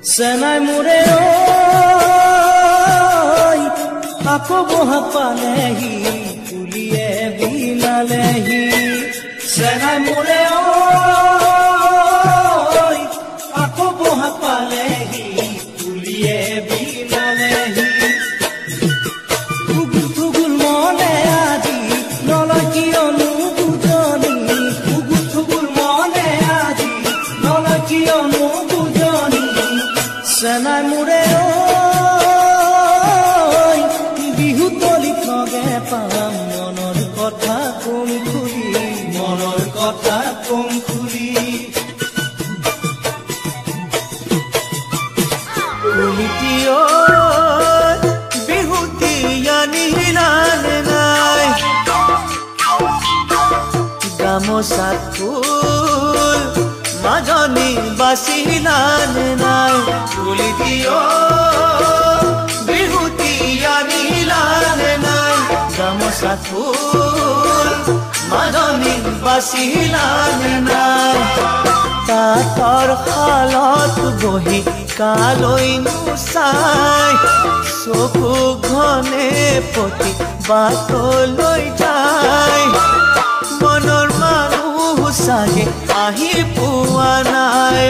চেনাই মোৰে আকৌ বহা পালেহি পুলিয়ে বিনালেহি চেনাই মোৰে আকৌ বহা পালেহি পুলিয়ে বিনালেহি উগুল থুগুল মনে আজি নলয় কিয়নো বুজনি উগুল থুগুল মনে আজি নলয় কিয়নো বুজনি চেনাই মোৰে বিহুতলিত লগে পাম মনৰ কথা কম খুলি কুলিটিও বিহুতি আনিলানে নাই গামোচাত ফুল মাজনী বাচিলানে নাই কুলিটিও বিহুতি আনিলানে নাই গামোচাত ফুল মাজনী বাচিলানে নাই তাঁতৰ শালত বহি কালৈ চাই চকু ঘনে পতি বাটলৈ যায় মনৰ মানুহ চাগে আহি পোৱা নাই